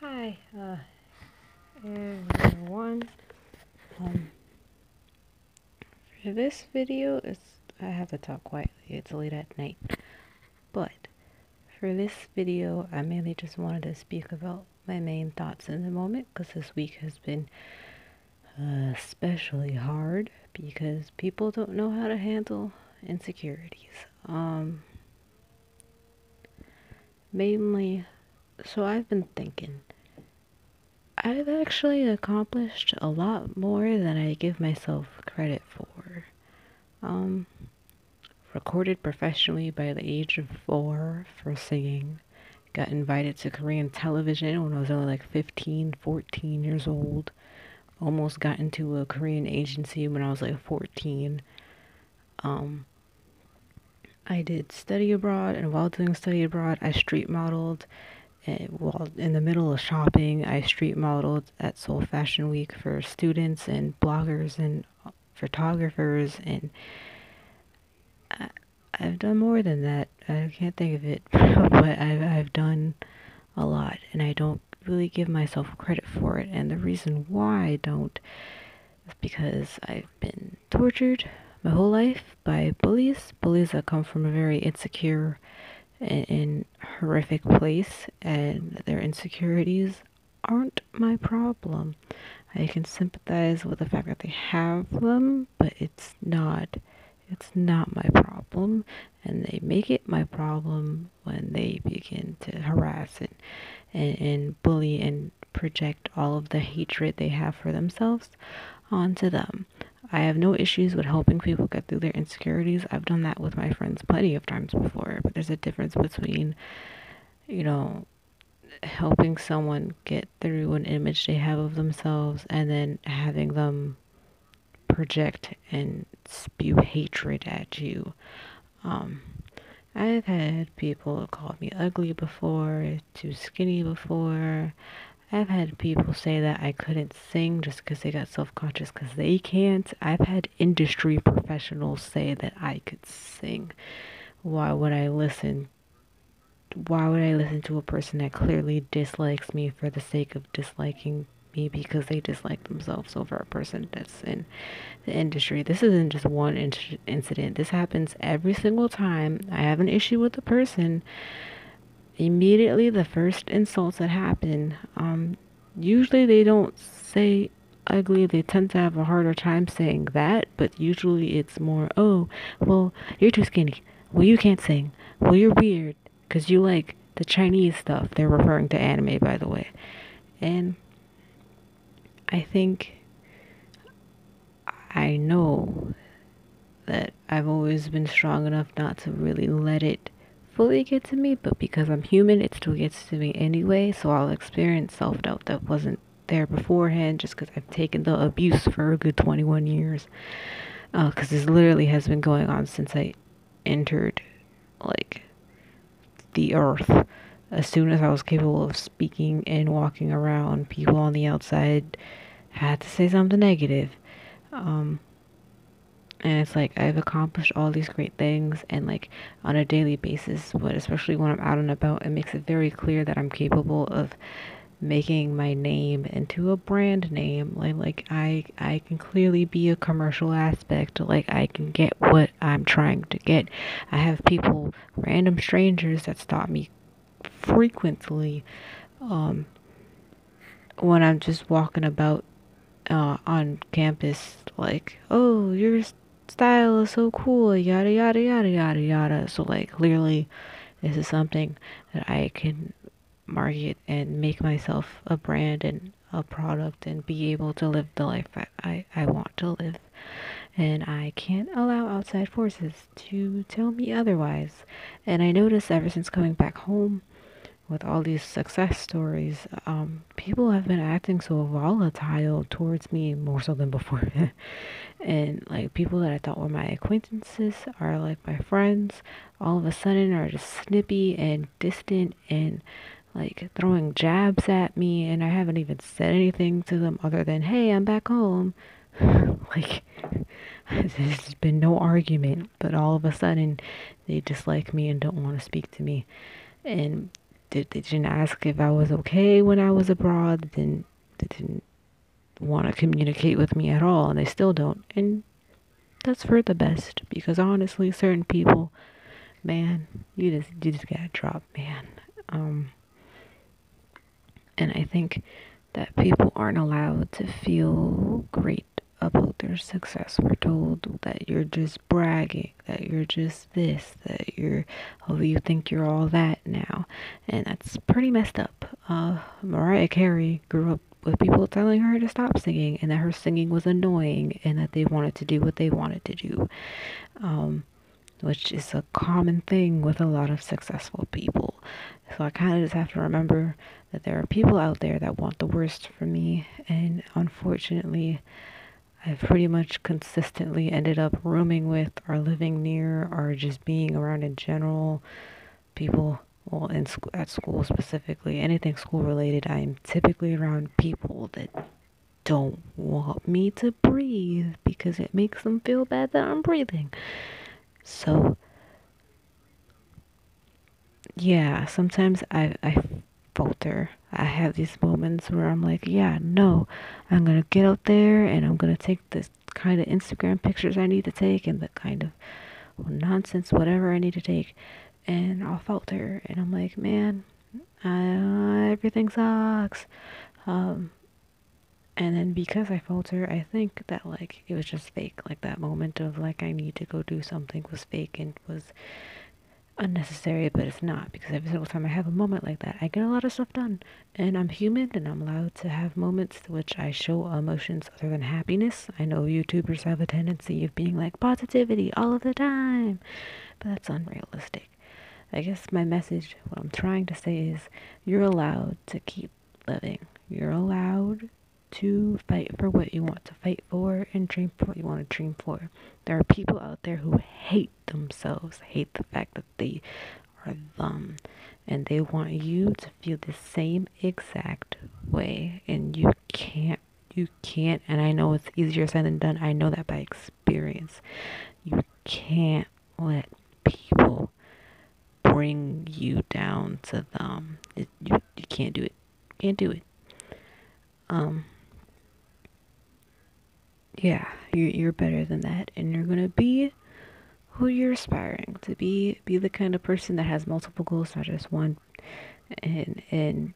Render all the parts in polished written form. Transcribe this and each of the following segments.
Hi, everyone. Um, for this video, I have to talk quietly. It's late at night. But for this video, I mainly just wanted to speak about my main thoughts in the moment because this week has been especially hard because people don't know how to handle insecurities. Mainly, so I've been thinking. I've actually accomplished a lot more than I give myself credit for. Um, Recorded professionally by the age of 4 for singing. Got invited to Korean television when I was only like 15, 14 years old. Almost got into a Korean agency when I was like 14. Um, I did study abroad, and while doing study abroad, I street modeled. And while in the middle of shopping, I street modeled at Seoul Fashion Week for students and bloggers and photographers, and I've done more than that. I can't think of it, but I've done a lot, and I don't really give myself credit for it. And the reason why I don't is because I've been tortured my whole life by bullies that come from a very insecure and horrific place, and their insecurities aren't my problem. I can sympathize with the fact that they have them, but it's not my problem, and they make it my problem when they begin to harass and bully and project all of the hatred they have for themselves onto them. I have no issues with helping people get through their insecurities. I've done that with my friends plenty of times before, but there's a difference between, you know, helping someone get through an image they have of themselves and then having them project and spew hatred at you. Um, I've had people call me ugly before, too skinny before. I've had people say that I couldn't sing just because they got self-conscious because they can't. I've had industry professionals say that I could sing. Why would I listen? Why would I listen to a person that clearly dislikes me for the sake of disliking me because they dislike themselves over a person that's in the industry? This isn't just one incident. This happens every single time I have an issue with a person. Immediately, the first insults that happen, usually they don't say ugly. They tend to have a harder time saying that, but usually it's more, oh, well, you're too skinny. Well, you can't sing. Well, you're weird because you like the Chinese stuff. They're referring to anime, by the way. And I think I know that I've always been strong enough not to really let it fully get to me, but because I'm human, it still gets to me anyway. So I'll experience self doubt that wasn't there beforehand just because I've taken the abuse for a good 21 years. Because this literally has been going on since I entered, like, the earth. As soon as I was capable of speaking and walking around, people on the outside had to say something negative. Um, and it's like I've accomplished all these great things, and like on a daily basis, but especially when I'm out and about, it makes it very clear that I'm capable of making my name into a brand name. Like I can clearly be a commercial aspect. Like I can get what I'm trying to get. I have people, random strangers, that stop me frequently um when I'm just walking about on campus, like, oh, your style is so cool, yada yada yada yada yada. So like clearly this is something that I can market and make myself a brand and a product and be able to live the life that I want to live. And I can't allow outside forces to tell me otherwise. And I noticed ever since coming back home with all these success stories, people have been acting so volatile towards me more so than before. And like people that I thought were my acquaintances are like my friends, all of a sudden are just snippy and distant and like throwing jabs at me, and I haven't even said anything to them other than, hey, I'm back home. Like, there's been no argument, but all of a sudden they dislike me and don't want to speak to me. And They didn't ask if I was okay when I was abroad. They didn't want to communicate with me at all, and they still don't. And that's for the best, because honestly, certain people, man, you just gotta drop, man. Um, and I think that people aren't allowed to feel great about their success. We're told that you're just bragging, that you're just this, that oh, you think you're all that now. And that's pretty messed up. Mariah Carey grew up with people telling her to stop singing and that her singing was annoying and that they wanted to do what they wanted to do. Um, which is a common thing with a lot of successful people. So I kind of just have to remember that there are people out there that want the worst for me, and unfortunately, I've pretty much consistently ended up rooming with or living near or just being around in general people. Well, at school specifically, anything school related, I'm typically around people that don't want me to breathe because it makes them feel bad that I'm breathing. So yeah, sometimes I falter. I have these moments where I'm like, yeah, no, I'm gonna get out there and I'm gonna take this kind of Instagram pictures I need to take and the kind of nonsense, whatever I need to take, and I'll falter. And I'm like, man, everything sucks. Um, and then because I falter, I think that like it was just fake. Like that moment of like I need to go do something was fake and was unnecessary, but it's not, because every single time I have a moment like that, I get a lot of stuff done. And I'm human and I'm allowed to have moments to which I show emotions other than happiness. I know YouTubers have a tendency of being like positivity all of the time, but that's unrealistic. I guess my message, what I'm trying to say is you're allowed to keep living. You're allowed to fight for what you want to fight for and dream for what you want to dream for. There are people out there who hate themselves, hate the fact that they are them, and they want you to feel the same exact way, and you can't, and I know it's easier said than done. I know that by experience. You can't let people bring you down to them. You can't do it. Can't do it. Um, yeah, you're better than that, and you're gonna be who you're aspiring to be. Be the kind of person that has multiple goals, not just one, and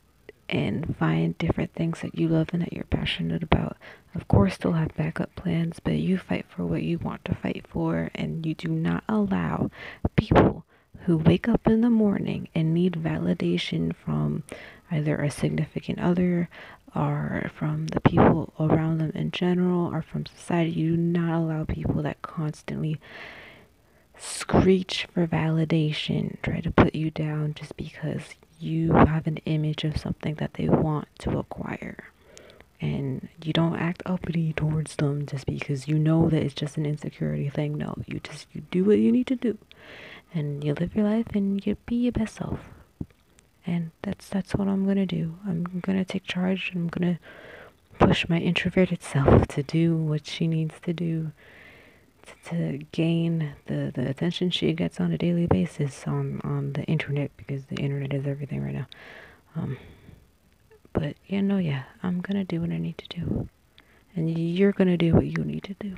and find different things that you love and that you're passionate about. Of course, still have backup plans, but you fight for what you want to fight for, and you do not allow people who wake up in the morning and need validation from either a significant other or from the people around them in general or from society. You do not allow people that constantly screech for validation, try to put you down just because you have an image of something that they want to acquire. And you don't act uppity towards them just because you know that it's just an insecurity thing. No, you do what you need to do. And you live your life and you be your best self. And that's what I'm gonna do. I'm gonna take charge. I'm gonna push my introverted self to do what she needs to do to gain the attention she gets on a daily basis on the internet, because the internet is everything right now. Um, but yeah, no, yeah, I'm gonna do what I need to do, and you're gonna do what you need to do.